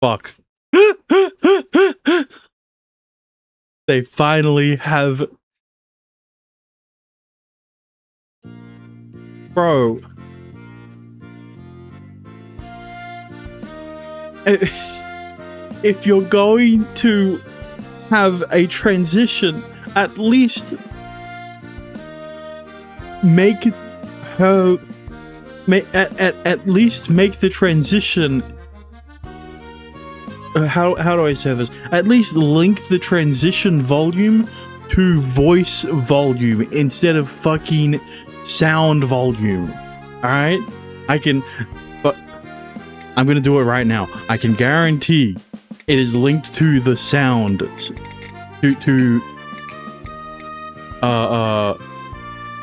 Fuck. They finally have... Bro. If you're going to have a transition, at least make her... At least make the transition... How do I say this? At least link the transition volume to voice volume instead of fucking sound volume. Alright? But I'm gonna do it right now. I can guarantee it is linked to the sound. To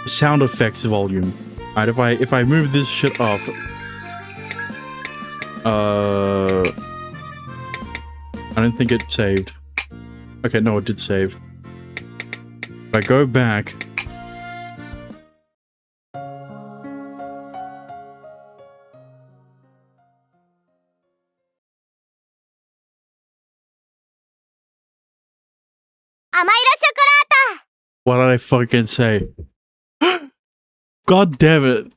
sound effects volume. Alright, if I move this shit up. I don't think it saved. Okay, no, it did save. If I go back... What did I fucking say? God damn it.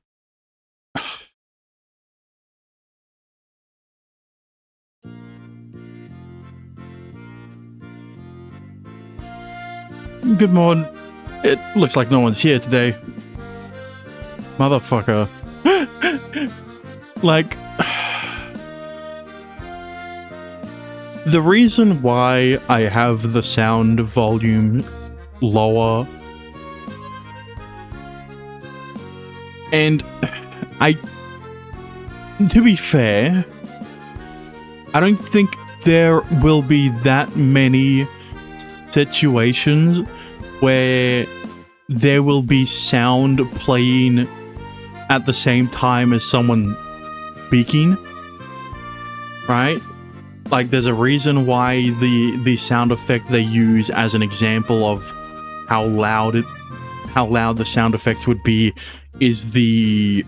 Good morning. It looks like no one's here today. Motherfucker. Like... The reason why I have the sound volume lower... And... To be fair... I don't think there will be that many situations where there will be sound playing at the same time as someone speaking, right? Like, there's a reason why the sound effect they use as an example of how loud the sound effects would be is the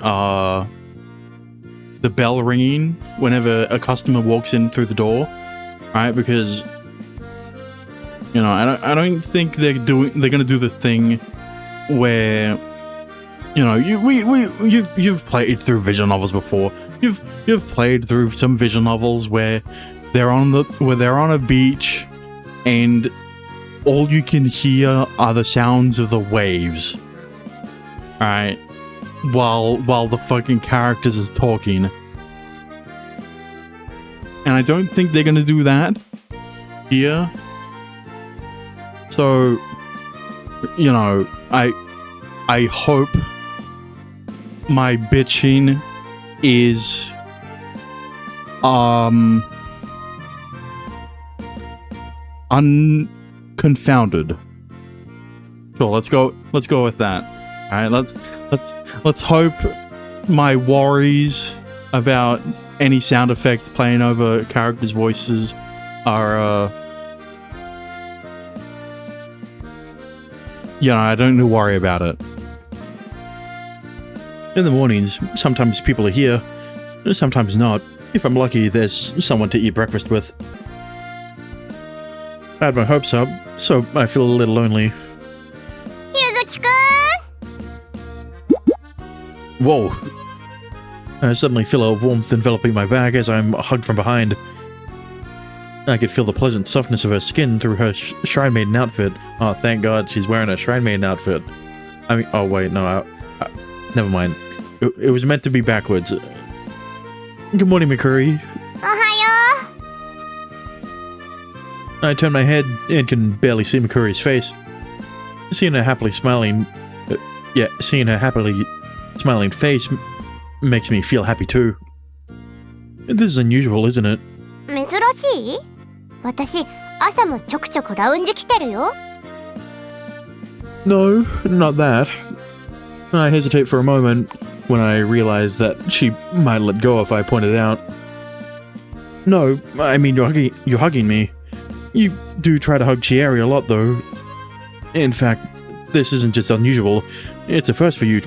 bell ringing whenever a customer walks in through the door, right? Because you know, I don't think they're gonna do the thing where, you know, you've played through visual novels before. You've played through some visual novels where they're on a beach and all you can hear are the sounds of the waves, right? While the fucking characters is talking. And I don't think they're gonna do that here. So, you know, I hope my bitching is unconfounded. Sure, let's go with that. All right, let's hope my worries about any sound effects playing over characters' voices are you know, I don't worry about it. In the mornings, sometimes people are here, sometimes not. If I'm lucky, there's someone to eat breakfast with. I had my hopes up, so I feel a little lonely. Whoa. I suddenly feel a warmth enveloping my back as I'm hugged from behind. I could feel the pleasant softness of her skin through her Shrine Maiden outfit. Oh, thank God she's wearing a Shrine Maiden outfit. I mean, oh wait, no, never mind. It was meant to be backwards. Good morning, Mikuri. Ohayo! I turn my head and can barely see Mikuri's face. Seeing her happily smiling face makes me feel happy too. This is unusual, isn't it? 珍しい？私、朝もちょくちょくラウンジ来てるよ。No, not that. I hesitate for a moment when I realize that she might let go if I point it out. No, I mean you're hugging me. You do try to hug Chieri a lot, though. In fact, this isn't just unusual. It's a first for you.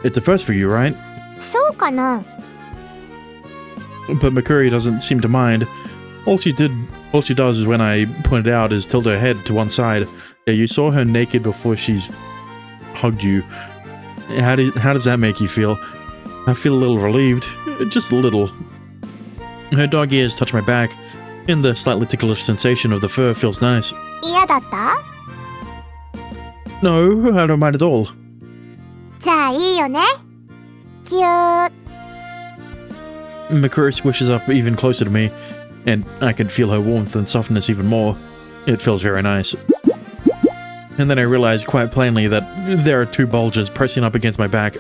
It's a first for you, right? そうかな。but Mikuri doesn't seem to mind. All she does is when I point it out is tilt her head to one side. Yeah, you saw her naked before she's hugged you. How does that make you feel? I feel a little relieved, just a little. Her dog ears touch my back, and the slightly ticklish sensation of the fur feels nice. 嫌だった？ No, I don't mind at all. じゃあいいよね。ぎゅー。 Mikuri swishes up even closer to me, and I can feel her warmth and softness even more. It feels very nice. And then I realize quite plainly that there are two bulges pressing up against my back.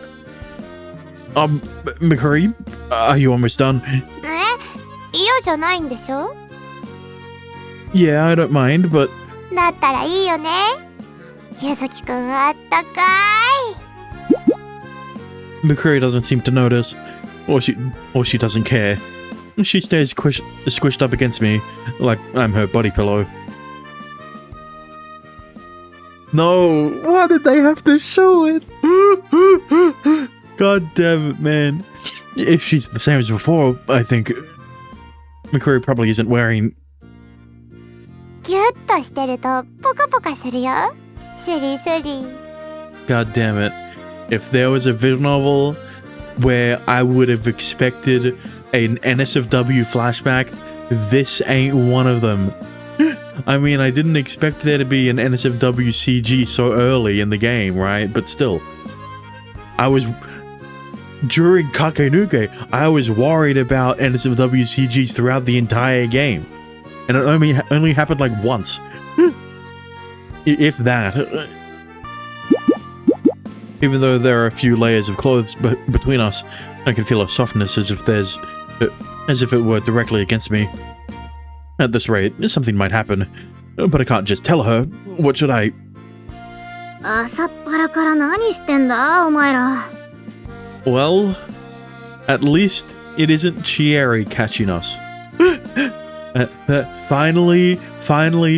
Mikuri, are you almost done? 嫌じゃないんでしょ？ Yeah, I don't mind, but... だったらいいよね。ゆずきくんあったかい。 Mikuri doesn't seem to notice, or she doesn't care. She stays squished up against me, like I'm her body pillow. No, why did they have to show it? God damn it, man. If she's the same as before, I think Mikuri probably isn't wearing... ぎゅっとしてるとポカポカするよ。スリスリ。 God damn it. If there was a visual novel where I would have expected an NSFW flashback, this ain't one of them. I mean, I didn't expect there to be an NSFW CG so early in the game, right? But still. During Kakenuke, I was worried about NSFW CGs throughout the entire game. And it only happened like once. If that. Even though there are a few layers of clothes between us, I can feel a softness as if it were directly against me. At this rate, something might happen, but I can't just tell her. What should I? 朝っぱらから何してんだ、お前ら。 Well, at least it isn't Chieri catching us. Finally,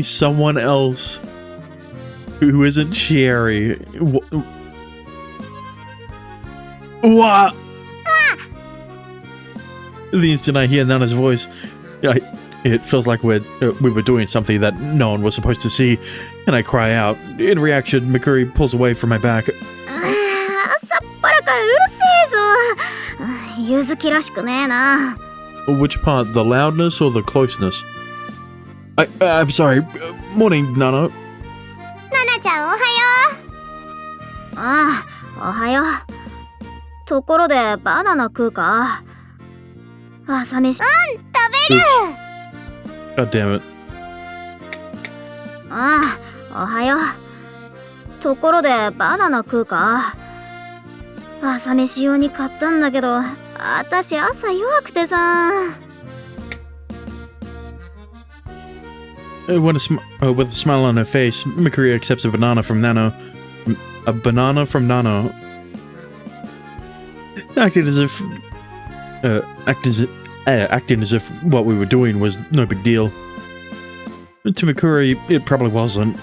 someone else who isn't Chieri. What? The instant I hear Nana's voice, it feels like we were doing something that no one was supposed to see, and I cry out. In reaction, Mikuri pulls away from my back. 朝っぱらからうるせえぞ。ゆずきらしくねえな。 Which part, the loudness or the closeness? I'm sorry. Morning, Nana. ナナちゃんおはよう。ああ、おはよう。ところでバナナ食うか？朝飯。食べる。 God damn it. ああ、おはよう。ところでバナナ食うか？朝飯用に買ったんだけど、私朝弱くてさ。With a smile on her face, Mikuri accepts a banana from Nano. A banana from Nano. Acting as if what we were doing was no big deal. To Mikuri, it probably wasn't.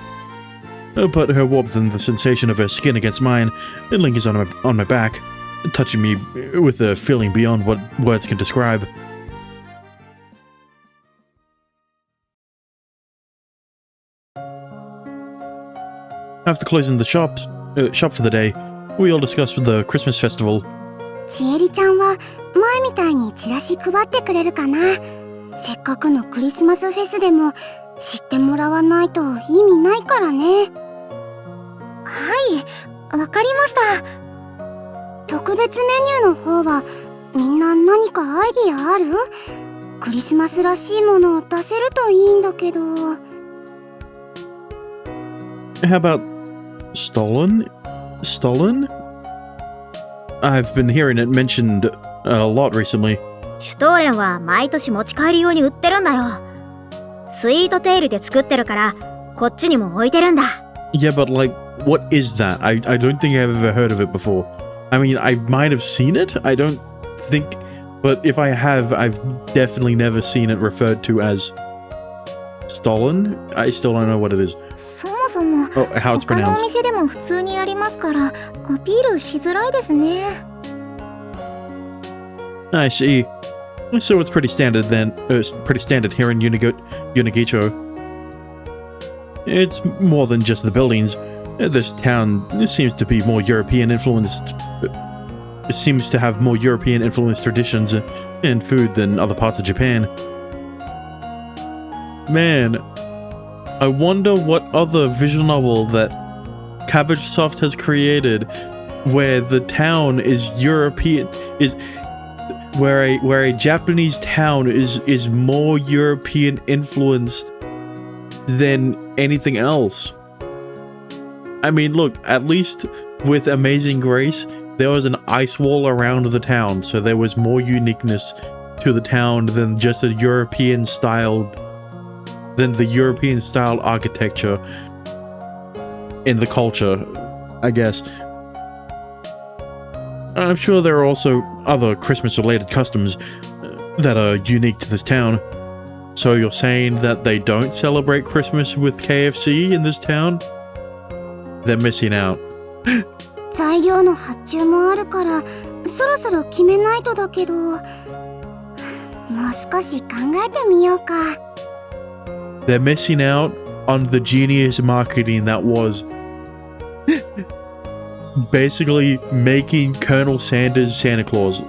But her warmth and the sensation of her skin against mine, it lingers on my back, touching me with a feeling beyond what words can describe. After closing the shop for the day, we all discussed the Christmas festival. ちえりちゃんは前みたいにチラシ配ってくれるかな。せっかくのクリスマスフェスでも知ってもらわないと意味ないからね。はい、わかりました。特別メニューの方はみんな何かアイディアある？クリスマスらしいものを出せるといいんだけど。 How about stolen? Stolen? I've been hearing it mentioned a lot recently. シュトーレンは毎年持ち帰り用に売ってるんだよ。スイートテールで作ってるからこっちにも置いてるんだ。 Yeah, but like, what is that? I don't think I've ever heard of it before. I mean, I might have seen it. I don't think, but if I have, I've definitely never seen it referred to as stolen. I still don't know what it is. そもそも Oh, how it's 他のお pronounced. 店でも普通にありますからアピールしづらいですね。I see. So it's pretty standard then. Pretty standard here in Unigicho. It's more than just the buildings. This town seems to be more European influenced. It seems to have more European influenced traditions and food than other parts of Japan. Man, I wonder what other visual novel that Cabbage Soft has created where the town is European, where a Japanese town is more European influenced than anything else. I mean, look, at least with Amazing Grace, there was an ice wall around the town, so there was more uniqueness to the town than just the European styled architecture in the culture, I guess. I'm sure there are also other Christmas-related customs that are unique to this town. So you're saying that they don't celebrate Christmas with KFC in this town? They're missing out. 材料の発注もあるからそろそろ決めないとだけど、もう少し考えてみようか。They're missing out on the genius marketing that was basically making Colonel Sanders Santa Claus,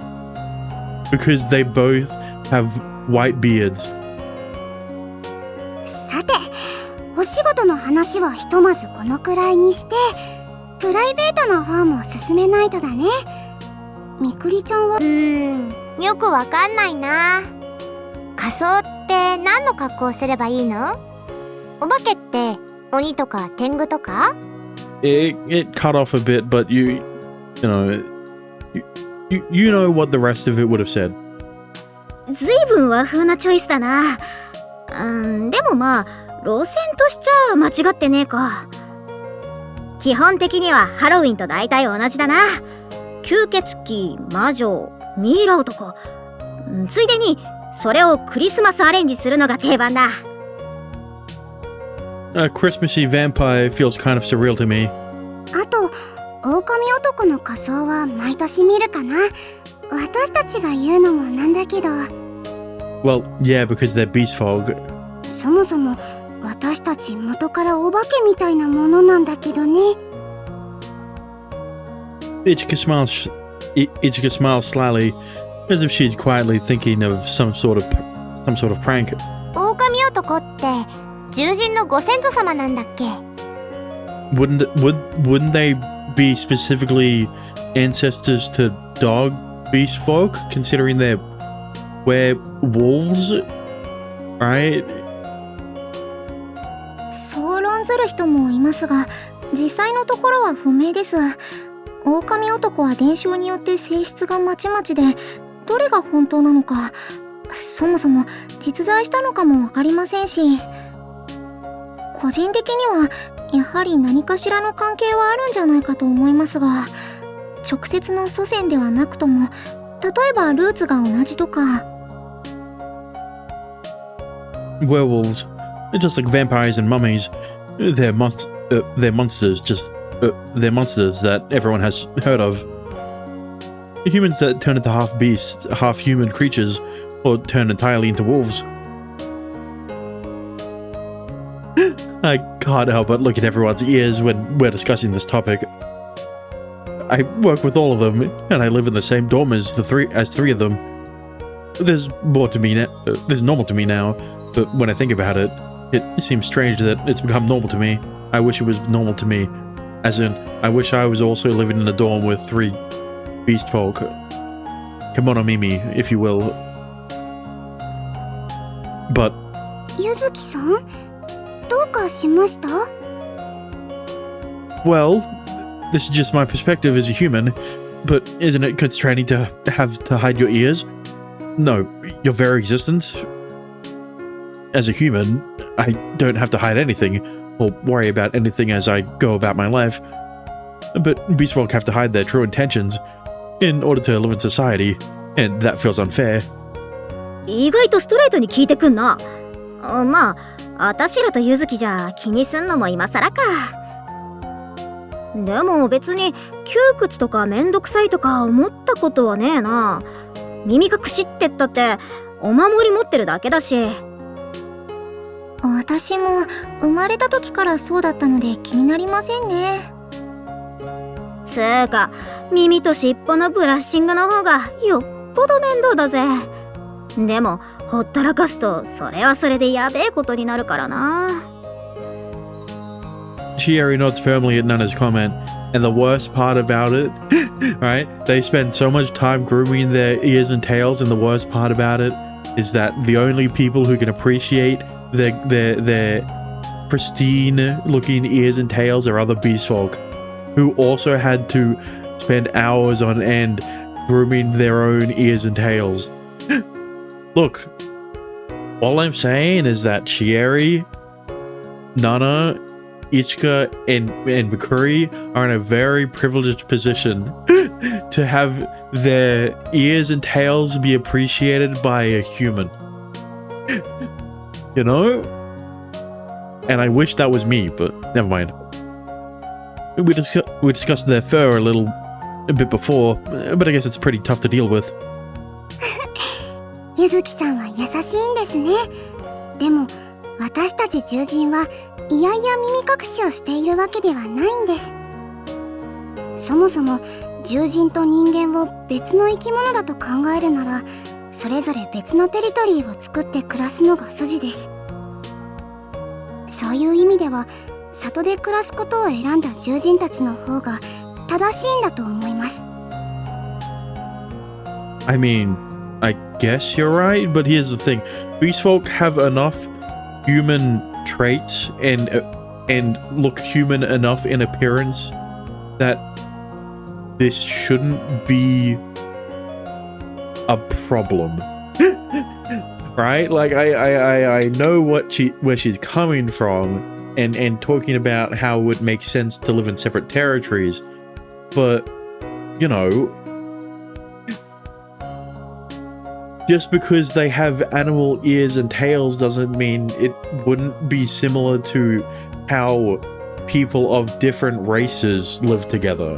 because they both have white beards. さて、お仕事の話はひとまずこのくらいにして、プライベートの方も進めないとだね。みくりちゃんはよくわかんないな。仮装って何の格好をすればいいの？お化けって鬼とか天狗とか？ It cut off a bit, but you know what the rest of it would have said. ずいぶん和風なチョイスだな。でもまあ路線としちゃ間違ってねえか。基本的にはハロウィンと大体同じだな。吸血鬼、魔女、ミイラ男。ついでにそれをクリスマスアレンジするのが定番だ。A Christmassy vampire feels kind of surreal to me. あと、狼男の仮装は毎年見るかな。私たちが言うのもなんだけど。Well, yeah, because they're beast folk. そもそも私たち元からお化けみたいなものなんだけどね。Ichika smiles slyly, as if she's quietly thinking of some sort of prank. 狼男って獣人のご先祖様なんだっけ？ Wouldn't they be specifically ancestors to dog beast folk, considering they're werewolves, right? そう論ずる人もいますが、実際のところは不明です。狼男は伝承によって性質がまちまちで、どれが本当なのか、そもそも実在したのかもわかりませんし、個人的にはやはり何かしらの関係はあるんじゃないかと思いますが、直接の祖先ではなくとも、例えばルーツが同じとか。Werewolves, just like vampires and mummies, they're monsters. They're monsters that everyone has heard of. Humans that turn into half beast, half human creatures, or turn entirely into wolves. I can't help but look at everyone's ears when we're discussing this topic. I work with all of them, and I live in the same dorm as three of them. There's normal to me now, but when I think about it, it seems strange that it's become normal to me. I wish it was normal to me. As in, I wish I was also living in a dorm with 3 beast folk. Kimono Mimi, if you will. But... ゆずきさん、どうかしました？ Well, this is just my perspective as a human, but isn't it constraining to have to hide your ears? No, your very existence? As a human, I don't have to hide anything, or worry about anything as I go about my life. But beastfolk have to hide their true intentions in order to live in society, and that feels unfair. 意外とストレートに聞いてくんな。まあ、あたしらとゆずきじゃ気にすんのも今更か。でも別に窮屈とかめんどくさいとか思ったことはねえな。耳隠しってったってお守り持ってるだけだし。私も生まれた時からそうだったので気になりませんね。つーか、耳と尻尾のブラッシングの方がよっぽど面倒だぜ。でもほったらかすとそれはそれでやべえことになるからな。Chieri nods firmly at Nana's comment, and the worst part about it, right? They spend so much time grooming their ears and tails, and the worst part about it is that the only people who can appreciate their pristine looking ears and tails are other beast folk, who also had to spend hours on end grooming their own ears and tails. Look, all I'm saying is that Chieri, Nana, Ichika, and Bakuri are in a very privileged position to have their ears and tails be appreciated by a human. You know? And I wish that was me, but never mind. We discussed their fur a bit before, but I guess it's pretty tough to deal with. ゆずきさんは優しいんですね。でも私たち獣人はいやいや耳隠しをしているわけではないんです。そもそも獣人と人間を別の生き物だと考えるなら、それぞれ別のテリトリーを作って暮らすのが筋です。そういう意味では里で暮らすことを選んだ獣人たちの方が正しいんだと思います。I mean, I guess you're right, but here's the thing. Beast folk have enough human traits and look human enough in appearance that this shouldn't be a problem. Right? Like I know where she's coming from and talking about how it would make sense to live in separate territories, but you know, just because they have animal ears and tails doesn't mean it wouldn't be similar to how people of different races live together,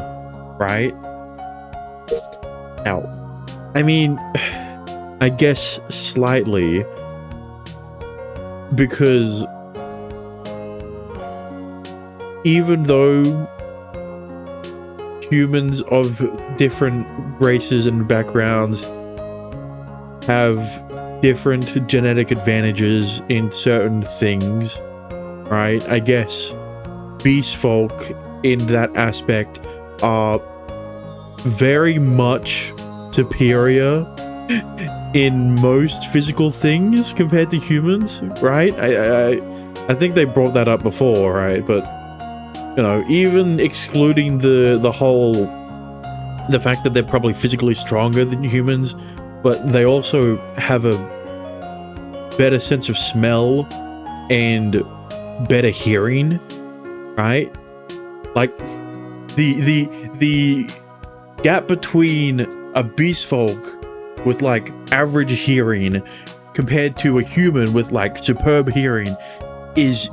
right? Now, I mean, I guess slightly, because even though humans of different races and backgrounds have different genetic advantages in certain things, right? I guess beast folk in that aspect are very much superior in most physical things compared to humans, right? I think they brought that up before, right? But you know, even excluding the fact that they're probably physically stronger than humans, but they also have a better sense of smell and better hearing, right? Like the gap between a beast folk with like average hearing compared to a human with like superb hearing is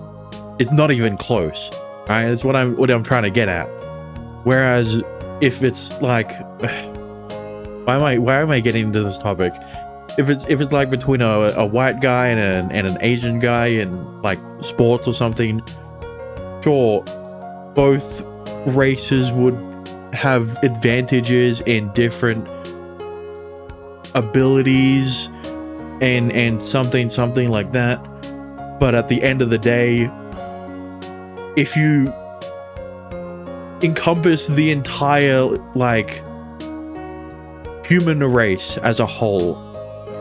not even close, right? That's what I'm trying to get at. Whereas if it's like, why am I getting into this topic? If it's like between a white guy and an Asian guy in like sports or something, sure, both races would have advantages in different abilities and something like that. But at the end of the day, if you encompass the entire like human race as a whole,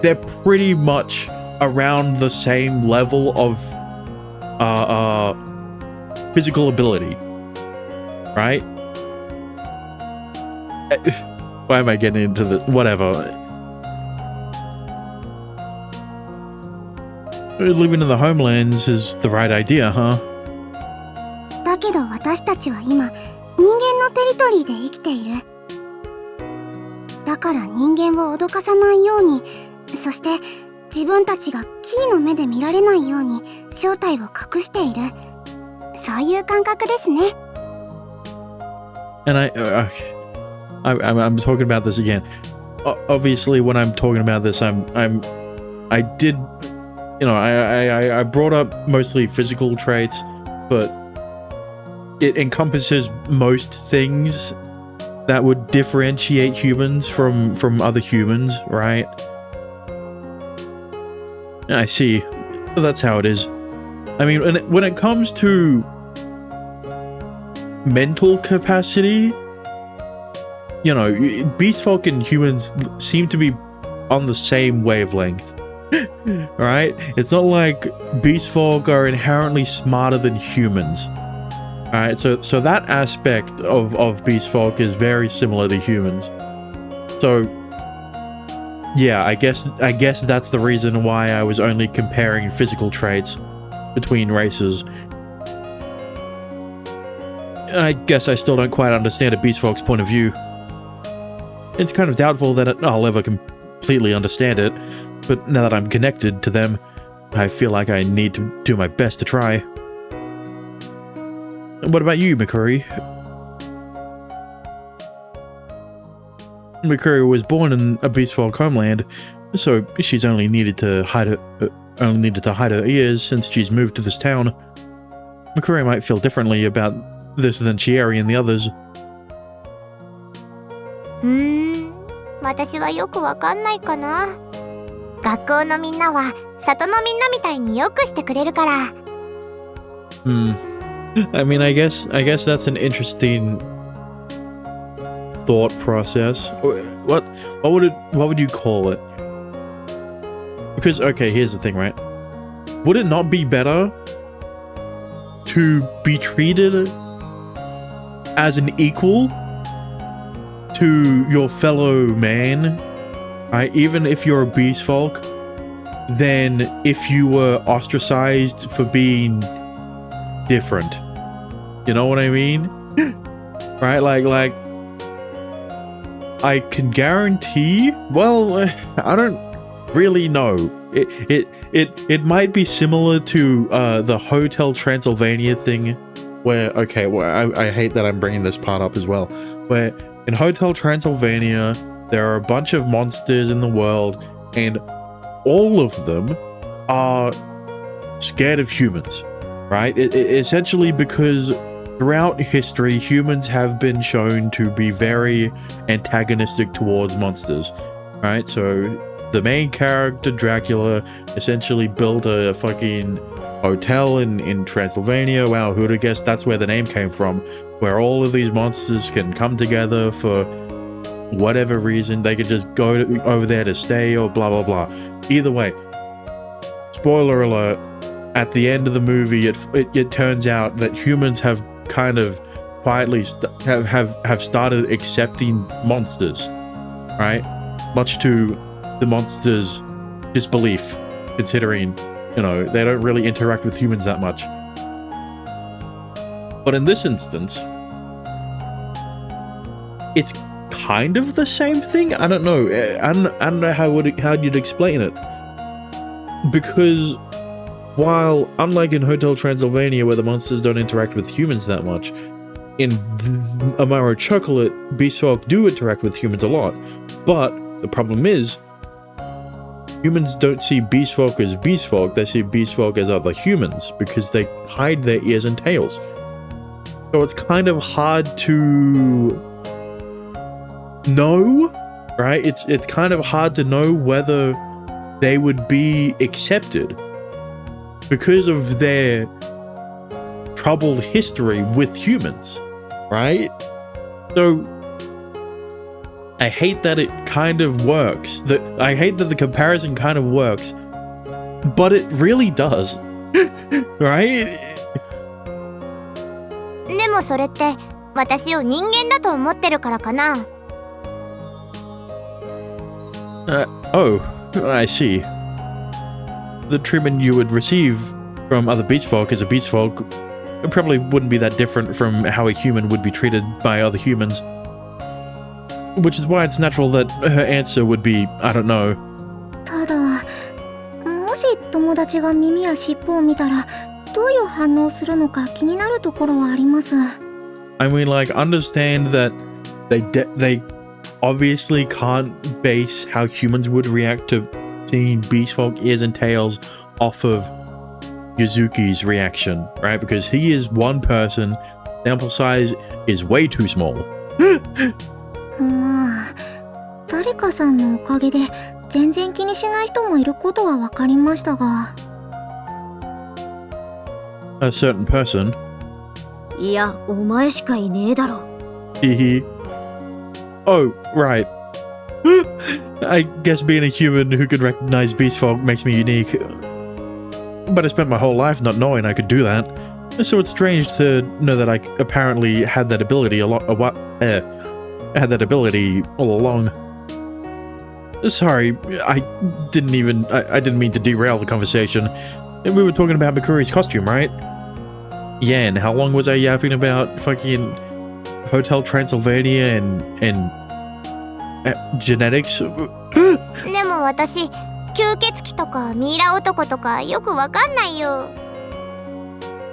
they're pretty much around the same level of physical ability, right? Why am I getting into this? Whatever. Living in the homelands is the right idea, huh? だけど私たちは今人間のテリトリーで生きている。だから人間を脅かさないように、そして自分たちがキーの目で見られないように正体を隠している。そういう感覚ですね。And I'm talking about this again. obviously when I'm talking about this, I did, I brought up mostly physical traits, but it encompasses most things that would differentiate humans from other humans, right? I see. That's how it is. I mean, when it comes to mental capacity, beast folk and humans seem to be on the same wavelength. Right? It's not like beast folk are inherently smarter than humans. Alright, so that aspect of beast folk is very similar to humans. So yeah, I guess that's the reason why I was only comparing physical traits between races. I guess I still don't quite understand a beast folk's point of view. It's kind of doubtful that I'll ever completely understand it, but now that I'm connected to them, I feel like I need to do my best to try. And what about you, Mikuri? Mikuri was born in a beast folk homeland, so she's only needed to hide her ears since she's moved to this town. Mikuri might feel differently about this than Chieri and the others. 私はよくわかんないかな。学校のみんなは里のみんなみたいによくしてくれるから。I mean, I guess that's an interesting thought process. What would you call it? Because okay, here's the thing, right? Would it not be better to be treated as an equal to your fellow man, right? Even if you're a beast folk, than if you were ostracized for being different. You know what I mean? Right? Like I can guarantee, well, I don't really know. It might be similar to the Hotel Transylvania thing, where, okay, well, I hate that I'm bringing this part up as well, where in Hotel Transylvania, there are a bunch of monsters in the world, and all of them are scared of humans, right? Essentially because throughout history, humans have been shown to be very antagonistic towards monsters, right? So the main character, Dracula, essentially built a fucking hotel in Transylvania. Wow, who'd have guessed that's where the name came from, where all of these monsters can come together for whatever reason. They could just go over there to stay or blah blah blah. Either way, spoiler alert, at the end of the movie it turns out that humans have kind of quietly have started accepting monsters, right? Much to the monsters' disbelief, considering, they don't really interact with humans that much. But in this instance, it's kind of the same thing. I don't know. I don't know how you'd explain it. Because while, unlike in Hotel Transylvania, where the monsters don't interact with humans that much, in Amairo Chocolate, beast folk do interact with humans a lot. But the problem is, humans don't see beast folk as beast folk, they see beast folk as other humans, because they hide their ears and tails. So it's kind of hard to know, right? It's kind of hard to know whether they would be accepted because of their troubled history with humans, right? So I hate that it kind of works. I hate that the comparison kind of works, but it really does, right? でもそれって私を人間だと思ってるからかな。Oh, I see. The treatment you would receive from other beast folk as a beast folk probably wouldn't be that different from how a human would be treated by other humans. Which is why it's natural that her answer would be, I don't know. ただ、もし友達が耳や尻尾を見たらどういう反応するのか気になるところはあります。I mean, like, understand that they obviously can't base how humans would react to seeing beast folk ears and tails off of Yuzuki's reaction, right? Because he is one person, sample size is way too small. まあ誰かさんのおかげで全然気にしない人もいることは分かりましたが。 A certain person. いや、お前しかいねえだろ。Hehe. Oh, right. I guess being a human who can recognize beast folk makes me unique. But I spent my whole life not knowing I could do that. So it's strange to know that I apparently had that ability had that ability all along. Sorry, I didn't mean to derail the conversation. We were talking about Mikuri's costume, right? Yeah, and how long was I yapping about fucking Hotel Transylvania and genetics? でも私、吸血鬼とかミイラ男とかよくわかんないよ。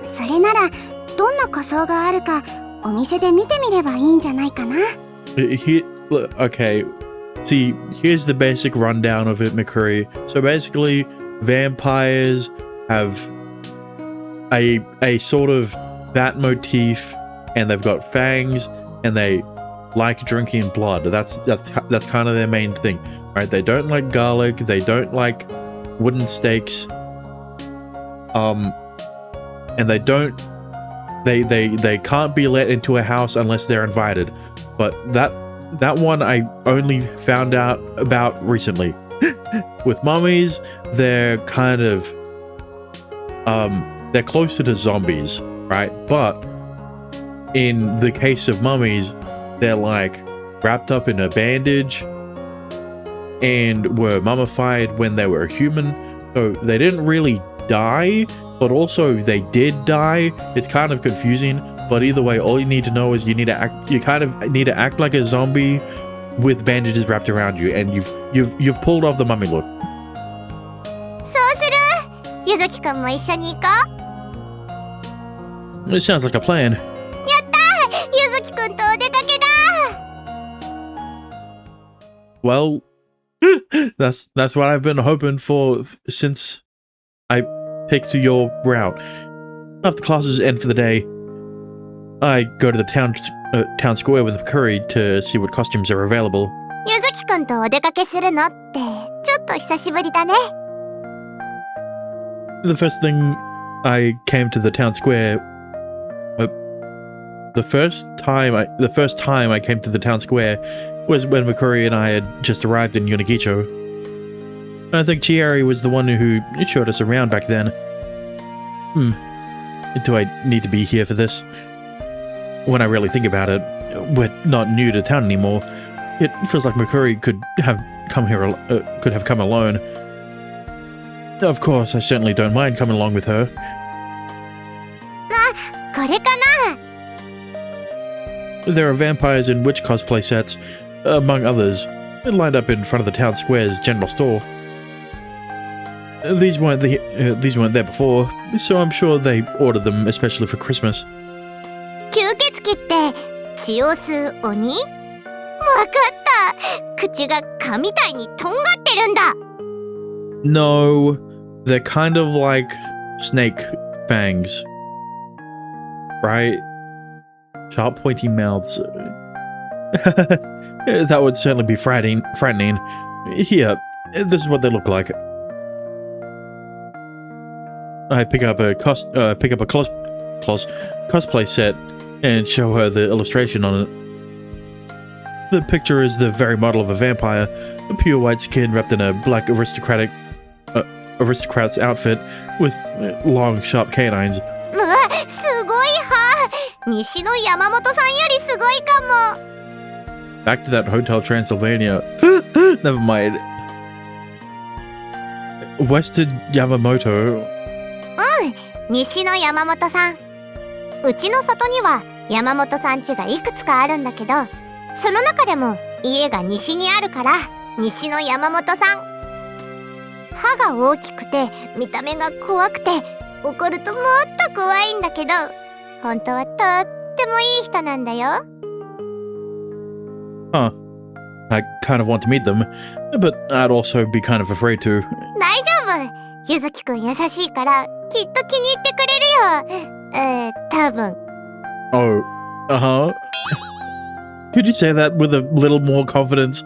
それならどんな仮装があるかお店で見てみればいいんじゃないかな。Okay, see, here's the basic rundown of it, Mikuri. So basically, vampires have a sort of bat motif, and they've got fangs, and they like drinking blood. That's kind of their main thing, right? They don't like garlic, they don't like wooden stakes, and they can't be let into a house unless they're invited. But that one I only found out about recently. With mummies, they're kind of they're closer to zombies, right? But in the case of mummies, they're like wrapped up in a bandage and were mummified when they were a human. So they didn't really die, but also they did die. It's kind of confusing, but either way, all you need to know is you kind of need to act like a zombie with bandages wrapped around you, and you've pulled off the mummy look. そうする。ゆずきくんも一緒に行こう。 It sounds like a plan. やったー、ゆずきくんとお出かけだ。 Well, that's what I've been hoping for since I picked your route. After classes end for the day, I go to the town square with Curry to see what costumes are available. ゆずきくんとお出かけするのってちょっと久しぶりだね。 The first thing I came to the town square. The first time I came to the town square was when Mikuri and I had just arrived in Yunigicho. I think Chieri was the one who showed us around back then. Do I need to be here for this? When I really think about it, we're not new to town anymore. It feels like Mikuri could have come alone. Of course, I certainly don't mind coming along with her. これかな。 There are vampires and witch cosplay sets, among others, lined up in front of the town square's general store. These weren't there before, so I'm sure they ordered them especially for Christmas. 吸血鬼って血を吸う鬼？わかった。口が蚊みたいにとんがってるんだ。 No, they're kind of like snake fangs, right? Sharp, pointy mouths. That would certainly be frightening. Here, this is what they look like. I pick up a cosplay set and show her the illustration on it. The picture is the very model of a vampire, a pure white skin wrapped in a black aristocrat's outfit with long, sharp canines. うわ、すごい歯。西の山本さんよりすごいかも。 Back to that Hotel Transylvania. Never mind. Western Yamamoto. 西の山本さん。うちの里には山本さん家がいくつかあるんだけど、その中でも家が西にあるから西の山本さん。歯が大きくて見た目が怖くて怒るともっと怖いんだけど、本当はとってもいい人なんだよ。Huh. I kind of want to meet them, but I'd also be kind of afraid to. 大丈夫。ゆずきくん優しいからきっと気に入ってくれるよ。多分。Oh, uh-huh. Could you say that with a little more confidence?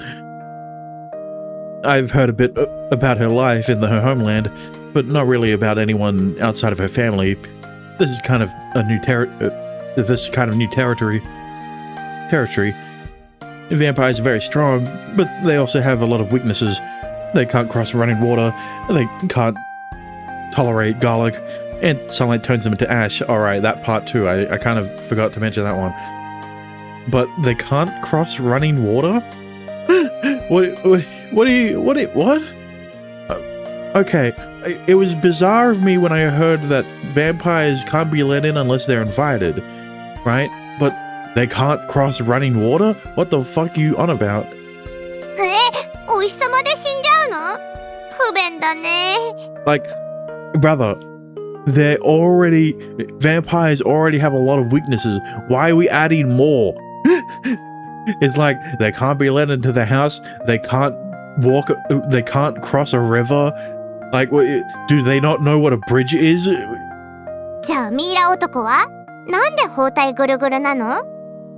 I've heard a bit about her life in her homeland, but not really about anyone outside of her family. This is kind of a new territory. Vampires are very strong, but they also have a lot of weaknesses. They can't cross running water, they can't tolerate garlic, and sunlight turns them into ash. Alright, that part too, I kind of forgot to mention that one. But they can't cross running water? What? Okay, it was bizarre of me when I heard that vampires can't be let in unless they're invited, right? But they can't cross running water? What the fuck are you on about? お日様で死んじゃうの？不便だね。 Like, brother, vampires already have a lot of weaknesses. Why are we adding more? It's like they can't be let into the house, they can't cross a river. Like, do they not know what a bridge is? じゃあミイラ男は？なんで包帯ぐるぐるなの？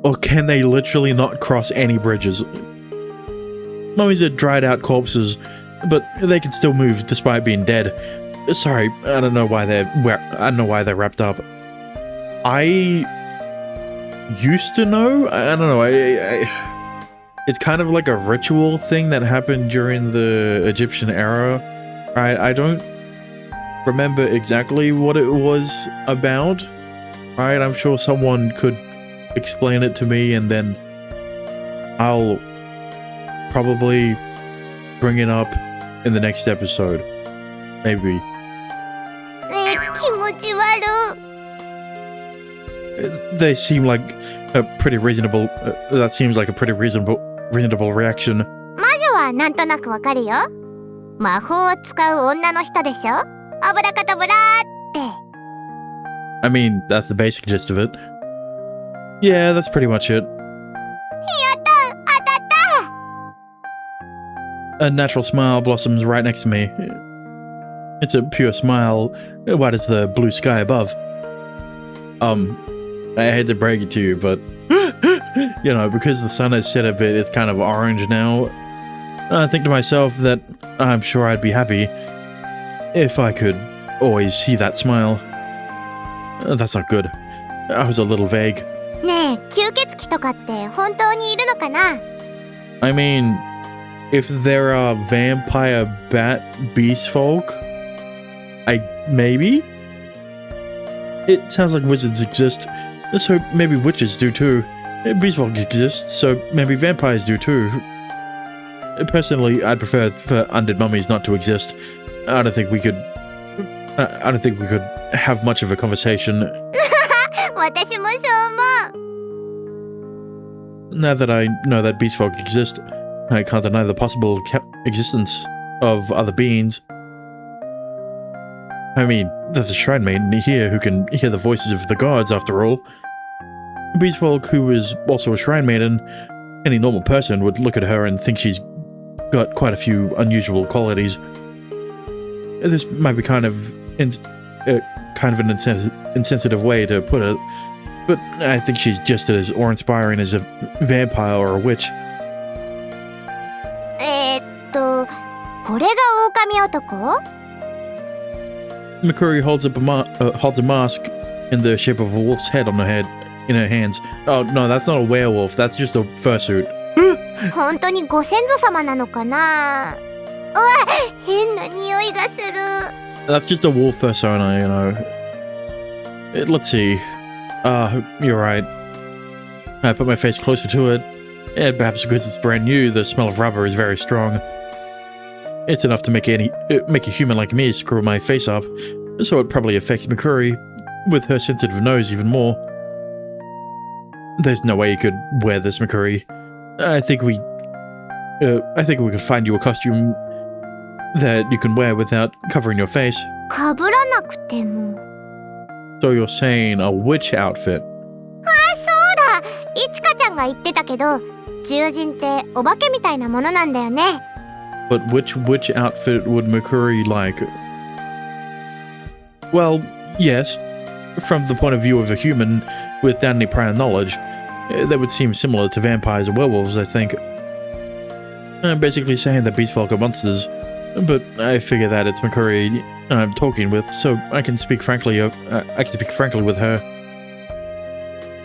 Or can they literally not cross any bridges? Mummies are dried out corpses, but they can still move despite being dead. Sorry, I don't know why they're wrapped up. I used to know. I don't know. It's kind of like a ritual thing that happened during the Egyptian era. I don't remember exactly what it was about. Right? I'm sure someone could explain it to me, and then I'll probably bring it up in the next episode. Maybe. 気持ち悪。 They seem like a pretty reasonable. That seems like a pretty reasonable reaction. 魔女はなんとなくわかるよ。魔法を使う女の人でしょ？アブラカタブラーって。 I mean, that's the basic gist of it. Yeah, that's pretty much it. やった当たった A natural smile blossoms right next to me. It's a pure smile, white as the blue sky above. I hate to break it to you, but you know, because the sun has set a bit, it's kind of orange now. I think to myself that I'm sure I'd be happy if I could always see that smile. That's not good. I was a little vague. ねえ、吸血鬼とかって本当にいるのかな？ I mean, if there are vampire bat beast folk, maybe? It sounds like wizards exist, so maybe witches do too. Beast folk exist, so maybe vampires do too. Personally, I'd prefer for undead mummies not to exist. I don't think we could have much of a conversation. 私もそう思う。 Now that I know that beast folk exist, I can't deny the possible existence of other beings. I mean, there's a shrine maiden here who can hear the voices of the gods, after all. Beast folk who is also a shrine maiden, any normal person would look at her and think she's got quite a few unusual qualities. This might be kind of an insensitive way to put it, but I think she's just as awe-inspiring as a vampire or a witch. これが狼男？ Mikuri holds a mask in the shape of a wolf's head in her hands. Oh no, that's not a werewolf. That's just a fursuit. 本当にご先祖様なのかな？うわ、変な匂いがする。 That's just a wolf persona, you know. Let's see. You're right. I put my face closer to it, and perhaps because it's brand new, the smell of rubber is very strong. It's enough to make a human like me screw my face up, so it probably affects Mikuri, with her sensitive nose even more. There's no way you could wear this, Mikuri. I think we could find you a costume that you can wear without covering your face. かぶらなくても。 So you're saying a witch outfit? そうだ、いちかちゃんが言ってたけど、獣人ってお化けみたいなものなんだよね。 But which outfit would Makuri like? Well, yes. From the point of view of a human without any prior knowledge, that would seem similar to vampires or werewolves, I think. I'm basically saying that beast folk are monsters, but I figure that it's Makuri I'm talking with, so I can speak frankly. I can speak frankly with her.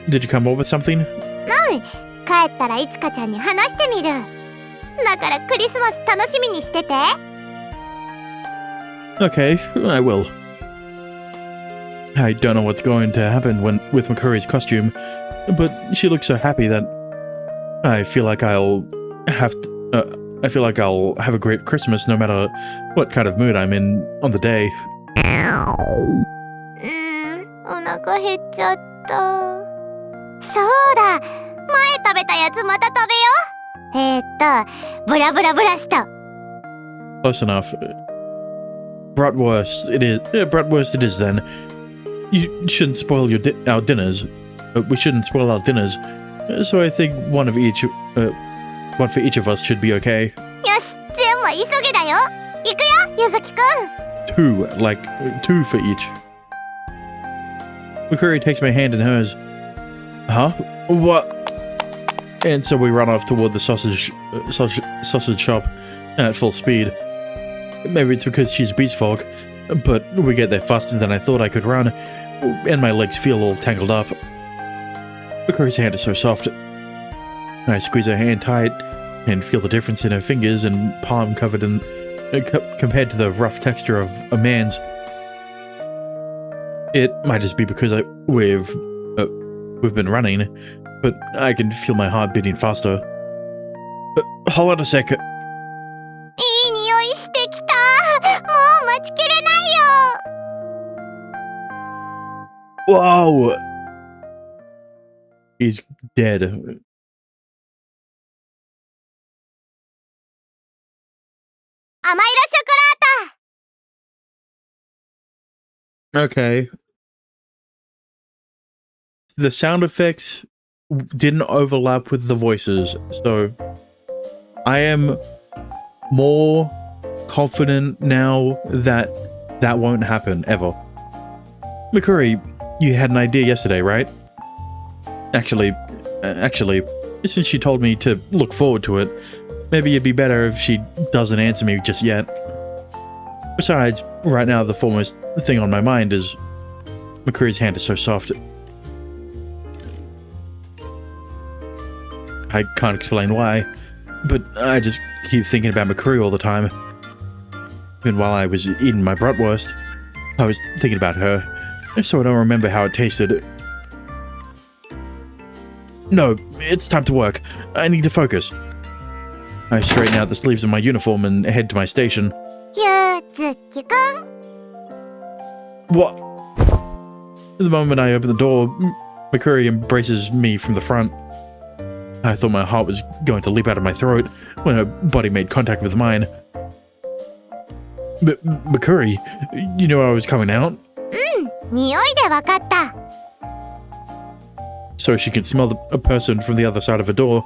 Did you come up with something? 帰ったらいつかちゃんに話してみる。だからクリスマス楽しみにしてて。 Okay, I will. I don't know what's going to happen with Makuri's costume, but she looks so happy that I feel like I'll have a great Christmas no matter what kind of mood I'm in on the day. お腹減っちゃった。そうだ、前食べたやつまた食べよう。ブラブラブラスト。 Close enough. Bratwurst it is. Bratwurst it is then. You shouldn't spoil our dinners. We shouldn't spoil our dinners. So I think one for each of us should be okay. よし、全部急げだよ。行くよ、ゆずきくん。 Two, like, 2 for each. Makuri takes my hand in hers. Huh? What? And so we run off toward the sausage shop at full speed. Maybe it's because she's beast folk, but we get there faster than I thought I could run, and my legs feel all tangled up. Makuri's hand is so soft. I squeeze her hand tight and feel the difference in her fingers and palm covered in compared to the rough texture of a man's. It might just be because we've been running, but I can feel my heart beating faster. Hold on a sec. いい匂いしてきた。もう待ちきれないよ。 Whoa! He's dead. 甘いろショコラート。 Okay. The sound effects didn't overlap with the voices, so I am more confident now that that won't happen ever. Makuri, you had an idea yesterday, right? Actually, since she told me to look forward to it, maybe it'd be better if she doesn't answer me just yet. Besides, right now the foremost thing on my mind is Makuri's hand is so soft. I can't explain why, but I just keep thinking about Makuri all the time. Even while I was eating my bratwurst, I was thinking about her, so I don't remember how it tasted. No, it's time to work. I need to focus. I straighten out the sleeves of my uniform and head to my station. ゆずきくん。 What? The moment I open the door, Makuri embraces me from the front. I thought my heart was going to leap out of my throat when her body made contact with mine. Makuri, you knew I was coming out? 匂いでわかった。 So she can smell a person from the other side of a door.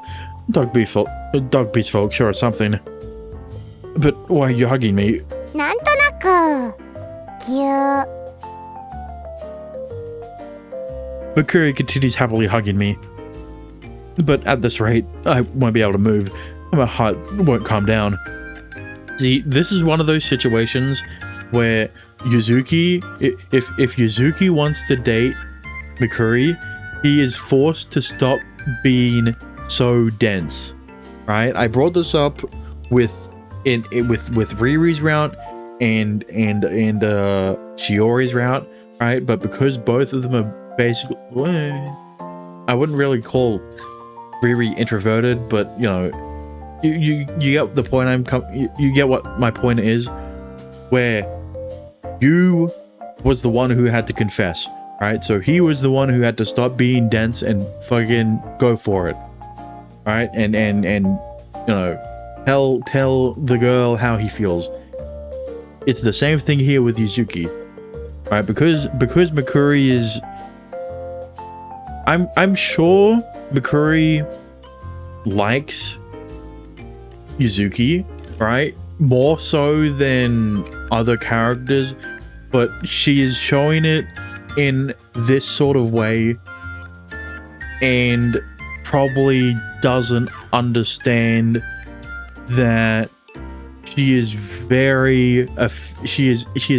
Dog beast folk, sure, or something. But why are you hugging me? なんとなくぎゅー。 Makuri continues happily hugging me. But at this rate, I won't be able to move. My heart won't calm down. See, this is one of those situations where Yuzuki, if Yuzuki wants to date Makuri, he is forced to stop being so dense, right? I brought this up with Riri's route and Shiori's route, right? But because both of them are basically, I wouldn't really call Riri introverted, but you know, you get the point. You get what my point is, where you was the one who had to confess, right? So he was the one who had to stop being dense and fucking go for it, right? And you know, tell the girl how he feels. It's the same thing here with Yuzuki, right? Because Makuri is, I'm sure Makuri likes Yuzuki, right? More so than other characters, but she is showing it in this sort of way and probably doesn't understand that she is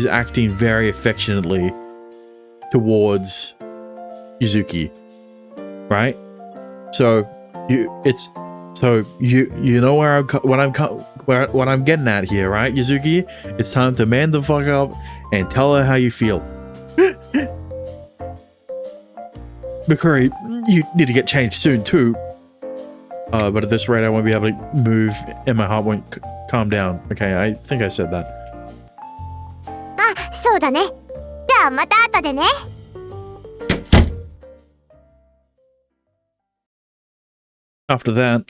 acting very affectionately towards Yuzuki, right? So you know what I'm getting at here, right, Yuzuki? It's time to man the fuck up and tell her how you feel. Mikuri, you need to get changed soon too. But at this rate, I won't be able to move, and my heart won't calm down. Okay, I think I said that. あ、そうだね。じゃあまた後でね。After that,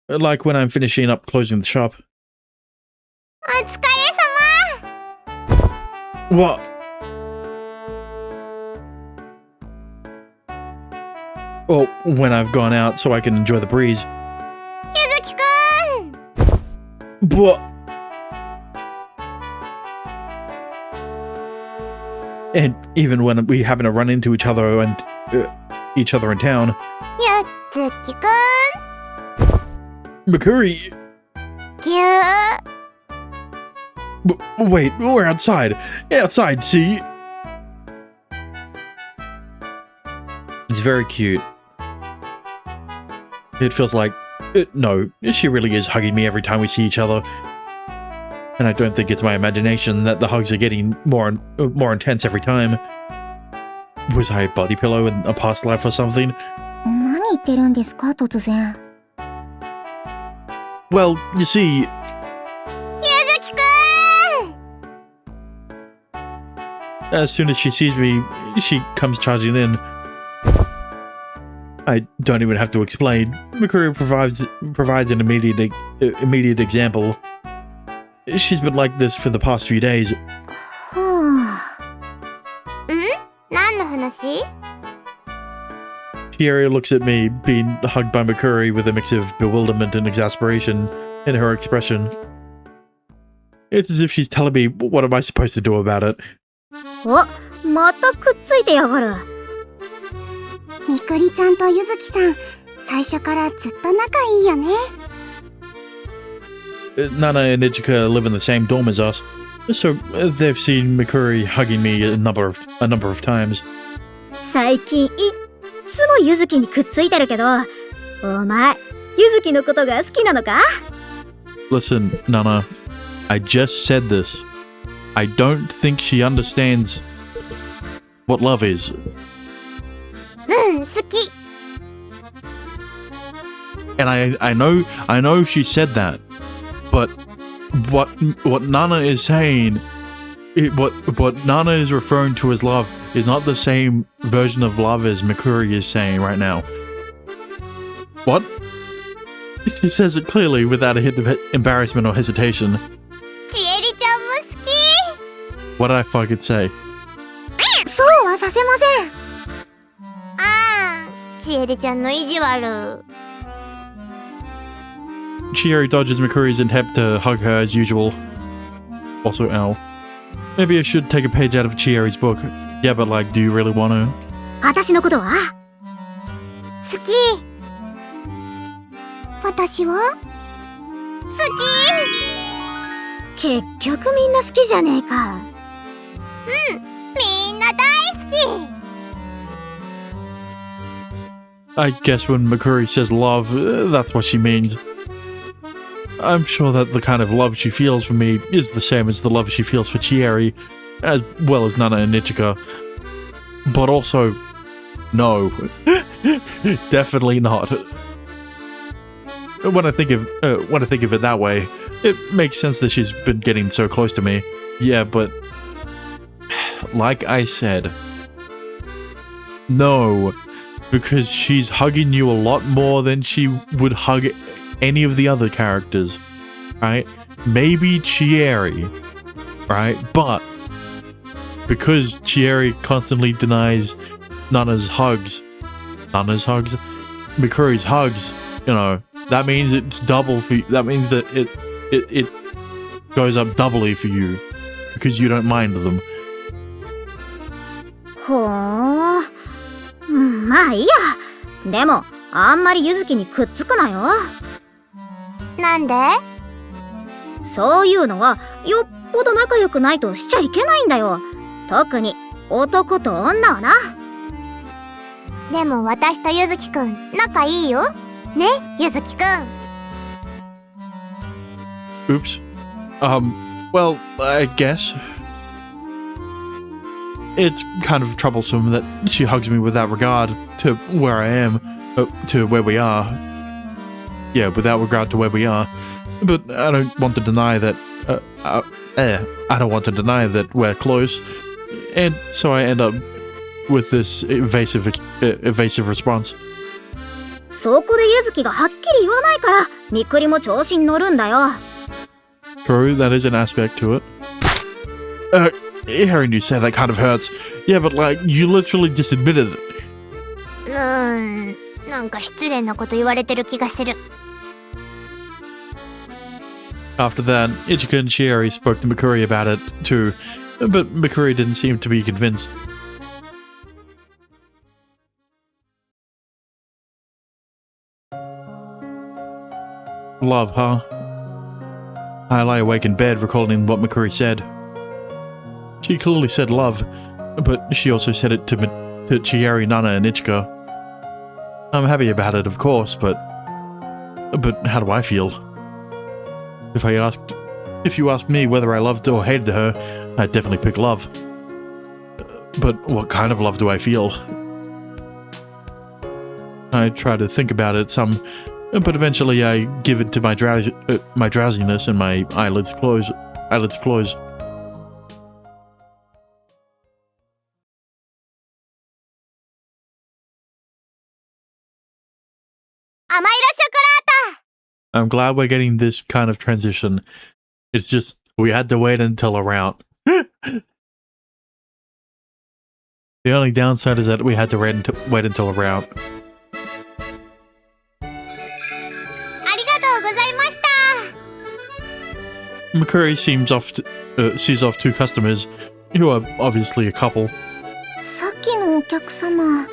like when I'm finishing up closing the shop. お疲れ様。 What? Well, when I've gone out so I can enjoy the breeze. ゆずきくん。 But... And even when we happen to run into each other in town. ゆずきくん。 Mikuri! ぎゅー。 Wait, we're outside. Outside, see? It's very cute. It feels like... no, she really is hugging me every time we see each other. And I don't think it's my imagination that the hugs are getting more intense every time. Was I a body pillow in a past life or something? 何言ってるんですか、突然。Well, you see... ゆずきくん。 As soon as she sees me, she comes charging in. I don't even have to explain. Mikuri provides an immediate example. She's been like this for the past few days. は何の話？ Chieri looks at me, being hugged by Mikuri with a mix of bewilderment and exasperation in her expression. It's as if she's telling me, what am I supposed to do about it? お、またくっついてやがる。みくりちゃんとゆずきさん、最初からずっと仲いいよね。Nana and Ichika live in the same dorm as us, so they've seen Mikuri hugging me a number of times. 最近いっつもゆずきにくっついてるけど、お前、ゆずきのことが好きなのか？ Listen, Nana, I just said this. I don't think she understands what love is. うん、好き。 And I know she said that, but what Nana is saying, what Nana is referring to as love is not the same version of love as Mikuri is saying right now. What? She says it clearly without a hint of embarrassment or hesitation. ちえりちゃんも好き。 What did I fucking say? そうはさせません。あーん、ちえりちゃんの意地悪。 Chieri dodges Mikuri's attempt to hug her as usual. Also, ow. Maybe I should take a page out of Chieri's book. Yeah, but like, do you really want to? 私のことは？好き。私は？好結局みんな好きじゃねえか。き。みんな大好き。 I guess when Mikuri says love, that's what she means. I'm sure that the kind of love she feels for me is the same as the love she feels for Chieri, as well as Nana and Ichika. But also, no. Definitely not. When I think of it that way, it makes sense that she's been getting so close to me. Yeah, but like I said, no, because she's hugging you a lot more than she would hug any of the other characters, right? Maybe Chieri, right? But because Chieri constantly denies Nana's hugs, Nana's hugs. Mikuri's hugs, you know, that means it's double for you. That means that it goes up doubly for you because you don't mind them. ほー。まあいいや。でも、あんまりゆずきにくっつくなよ。なんで？そういうのは、よっぽど仲良くないとしちゃいけないんだよ。特に、男と女はな。でも私とゆずきくん仲いいよ。ね、ゆずきくん。Oops. Well, I guess. It's kind of troublesome that she hugs me without regard to where I am, to where we are. Yeah, without regard to where we are. But I don't want to deny that, I don't want to deny that we're close. And so I end up with this evasive response. そこでゆずきがはっきり言わないから、みくりも調子に乗るんだよ。True, that is an aspect to it. Hearing you say that kind of hurts. Yeah, but like, you literally just admitted it. なんか失礼なこと言われてる気がする。After that, Ichika and Shieri spoke to Mikuri about it too, but Mikuri didn't seem to be convinced. Love, huh? I lie awake in bed recalling what Mikuri said. She clearly said love, but she also said it to Chieri, Nana, and Ichika. I'm happy about it, of course, but how do I feel? If you asked me whether I loved or hated her, I'd definitely pick love. But what kind of love do I feel? I try to think about it some, but eventually I give in to my drowsiness and my eyelids close. Amairo chocolate! I'm glad we're getting this kind of transition. It's just, we had to wait until around. The only downside is that we had to wait until around. ありがとうございました。 Mikuri sees off two customers, who are obviously a couple. さっきのお客様。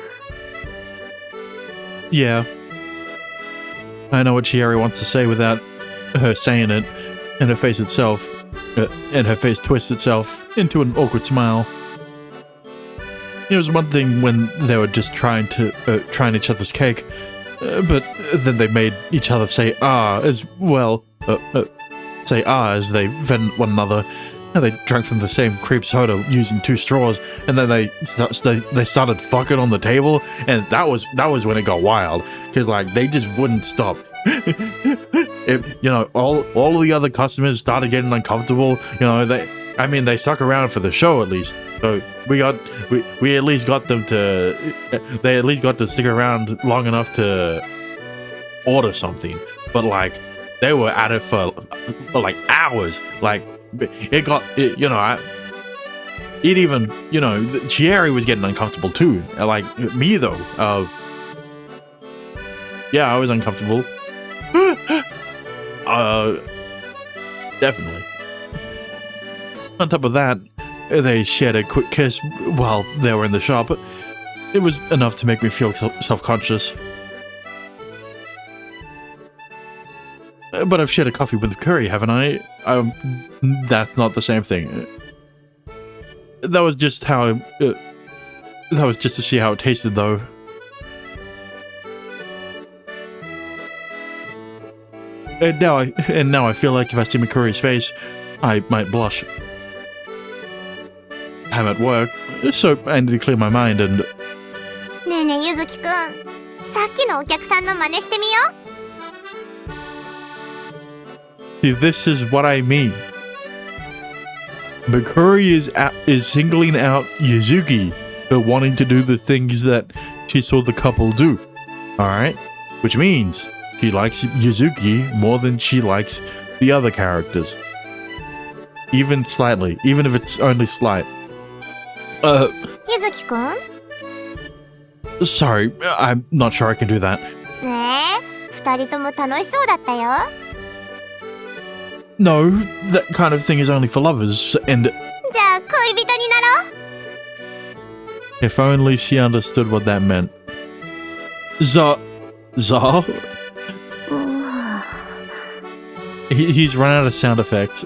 Yeah. I know what Chieri wants to say without her saying it, and her face twists itself into an awkward smile. It was one thing when they were just trying each other's cake, but then they made each other say "ah" as well. Say "ah" as they fed one another, and they drank from the same crepe soda using two straws, and then they started fucking on the table, and that was when it got wild, because like they just wouldn't stop. All of the other customers started getting uncomfortable. They stuck around for the show at least. So we at least got them to. They at least got to stick around long enough to order something. But like, they were at it for like hours. Like Chieri was getting uncomfortable too. Like me though. Yeah, I was uncomfortable. Definitely. On top of that, they shared a quick kiss while they were in the shop. It was enough to make me feel self-conscious. But I've shared a coffee with Curry, haven't I? That's not the same thing. That was just to see how it tasted, though. And now I feel like if I see Mikuri's face, I might blush. I'm at work, so I need to clear my mind and... ねえねえゆずきくん、さっきのお客さんの真似してみよう。 See, this is what I mean. Mikuri is singling out Yuzuki for wanting to do the things that she saw the couple do. Alright? Which means she likes Yuzuki more than she likes the other characters. Even slightly, even if it's only slight. ゆずきくん、Sorry, I'm not sure I can do that. 二人とも楽しそうだったよ。 No, that kind of thing is only for lovers, and じゃあ恋人になろう。 if only she understood what that meant. Za? He's run out of sound effects.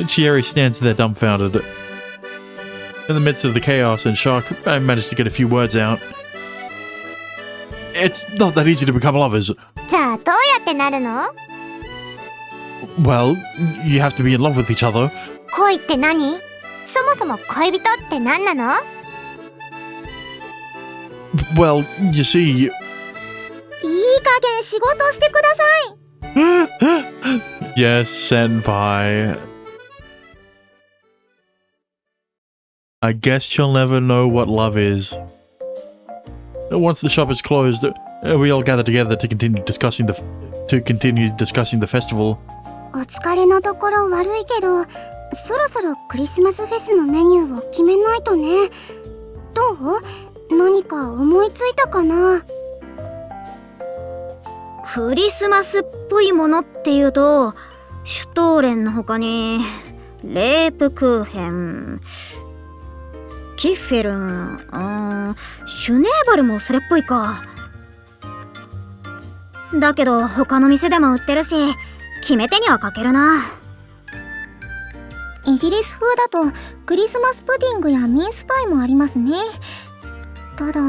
Chieri stands there dumbfounded. In the midst of the chaos and shock, I managed to get a few words out. It's not that easy to become lovers. じゃあどうやってなるの？ Well, you have to be in love with each other. 恋って何？そもそも恋人って何なの？ Well, you see... いい加減仕事してください。 Yes, senpai. I guess you'll never know what love is. Once the shop is closed, we all gather together to continue discussing the festival. お疲れのところ悪いけど、そろそろクリスマスフェスのメニューを決めないとね。どう？何か思いついたかな？クリスマスっぽいものっていうと、シュトーレンの他にレープクーヘン、キッフェルン、シュネーバルもそれっぽいか。だけど他の店でも売ってるし、決め手には欠けるな。イギリス風だとクリスマスプディングやミンスパイもありますね。ただ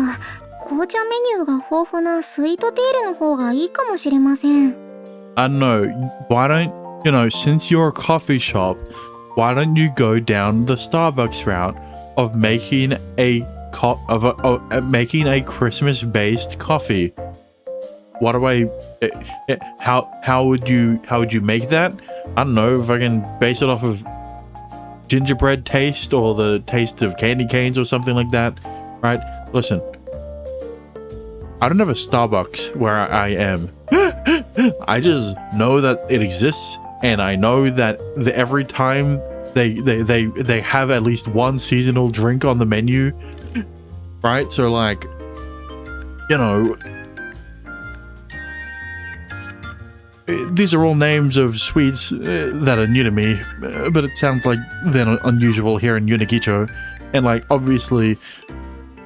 紅茶メニューが豊富なスイートテールの方がいいかもしれません。I don't know, why don't, since you're a coffee shop, why don't you go down the Starbucks route of making a Christmas-based coffee? What do I... How would you make that? I don't know, if I can base it off of gingerbread taste or the taste of candy canes or something like that, right? Listen, I don't have a Starbucks where I am. I just know that it exists, and I know that every time they have at least one seasonal drink on the menu, right? So like, these are all names of sweets that are new to me, but it sounds like they're unusual here in Unikicho. And like, obviously,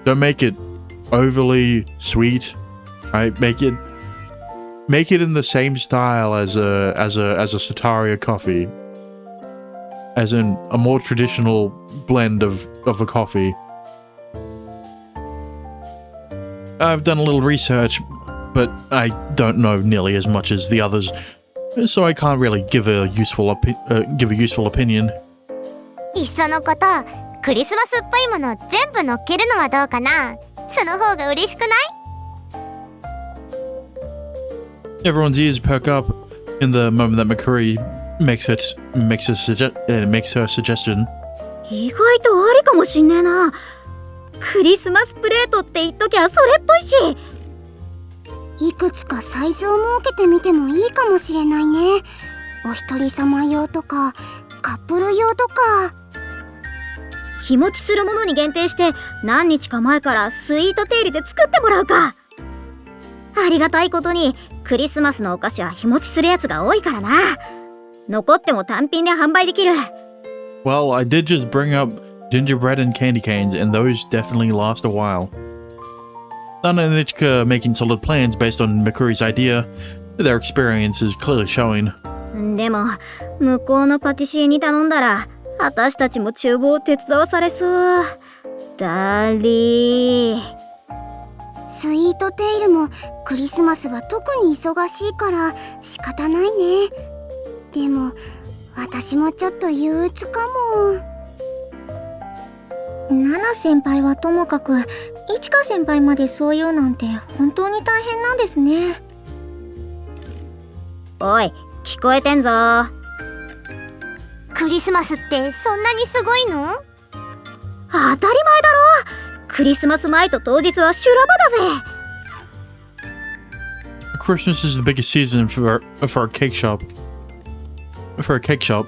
don't make it overly sweet, right? Make it in the same style as a Sataria coffee, as in a more traditional blend of a coffee. I've done a little research, but I don't know nearly as much as the others, so I can't really give a useful opinion. いっそのこと、クリスマスっぽいもの全部乗っけるのはどうかな？その方が嬉しくない？ Everyone's ears perk up in the moment that Makuri makes her suggestion. 意外とありかもしんねえな。クリスマスプレートって言っときゃそれっぽいし。いくつかサイズを設けてみてもいいかもしれないね。お一人様用とかカップル用とか。日持ちするものに限定して何日か前からスイートテールで作ってもらうか。ありがたいことにクリスマスのお菓子は日持ちするやつが多いからな。残っても単品で販売できる。 Well, I did just bring up gingerbread and candy canes, and those definitely last a while. Nana and Ichika making solid plans based on Mikuri's idea. Their experience is clearly showing. でも向こうのパティシエに頼んだら私たちも厨房を手伝わされそう。だりー。スイートテールもクリスマスは特に忙しいから仕方ないね。でも私もちょっと憂鬱かも。ナナ先輩はともかく、イチカ先輩までそう言うなんて本当に大変なんですね。おい、聞こえてんぞ。クリスマスってそんなにすごいの？当たり前だろ。クリスマス前と当日は修羅場だぜ。Christmas is the biggest season for a cake shop. For a cake shop,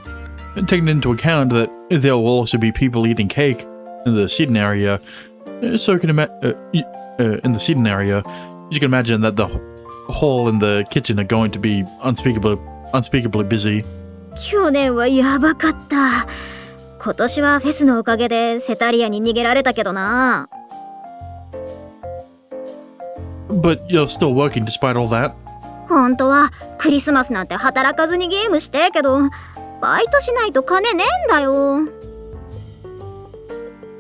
taking into account that there will also be people eating cake in the seating area, So you can in the seating area, you can imagine that the hall and the kitchen are going to be unspeakably busy. 去年はやばかった。今年はフェスのおかげでセタリアに逃げられたけどな。But you're still working despite all that. 本当はクリスマスなんて働かずにゲームしてけど、バイトしないと金ねえんだよ。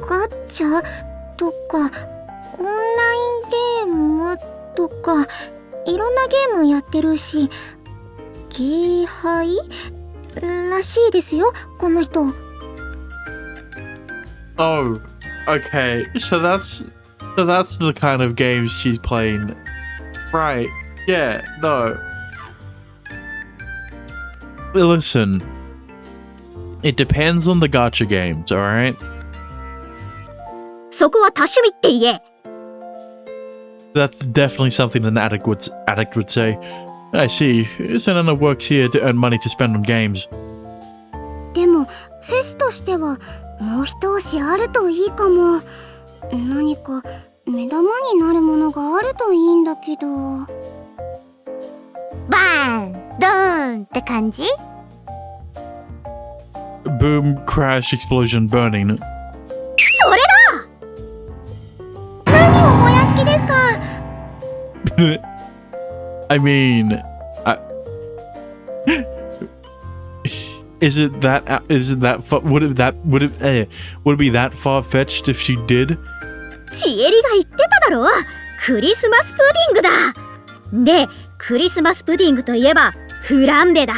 ガチャとかオンラインゲームとかいろんなゲームやってるし、ゲーハイらしいですよ、この人。Oh, okay. So that's the kind of games she's playing. Right. Yeah, no. Listen. It depends on the gacha games, alright? そこは多趣味って言え。That's definitely something an addict would say. I see. Senana works here to earn money to spend on games. でもフェスとしてはもう一押しあるといいかも。何か目玉になるものがあるといいんだけど。バーンドーンって感じ？ Boom, crash, explosion, burning. それだ。何を燃やす気ですか？ I mean, is it that would it be that far-fetched if she did? チエリが言ってただろ。クリスマスプディングだ。で、クリスマスプディングといえばフランベだ。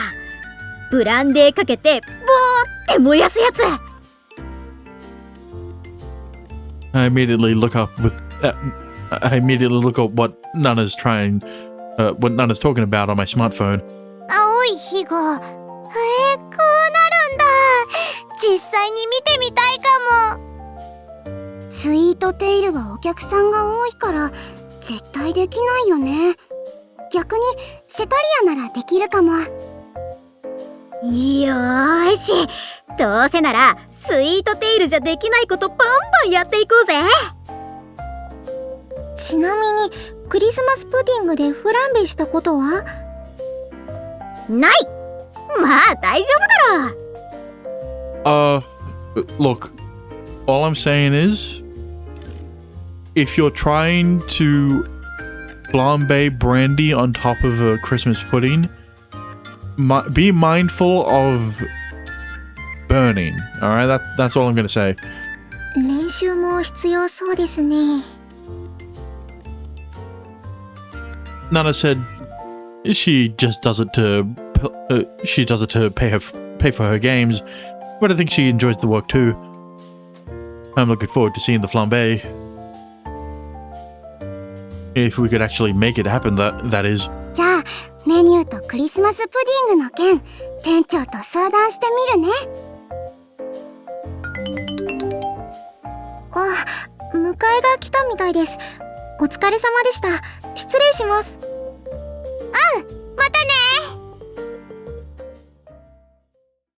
ブランデーかけてボーって燃やすやつ。I immediately look up what Nana's talking about on my smartphone. 青い火がこうなるんだ。実際に見てみたいかも。スイートテイルはお客さんが多いから絶対できないよね。逆にセタリアならできるかも。よーし、どうせならスイートテイルじゃできないことバンバンやっていこうぜ。ちなみにクリスマスプディングでフランベしたことは？ない。まあ大丈夫だろう。Look, all I'm saying is, if you're trying to flambe brandy on top of a Christmas pudding, be mindful of burning. All right, that's all I'm gonna say. 練習も必要そうですね。Nana said she just does it to pay for her games, but I think she enjoys the work too. I'm looking forward to seeing the flambe. If we could actually make it happen, that is. じゃあメニューとクリスマスプディングの件店長と相談してみるね。あ、迎えが来たみたいです。お疲れ様でした。失礼します。またね。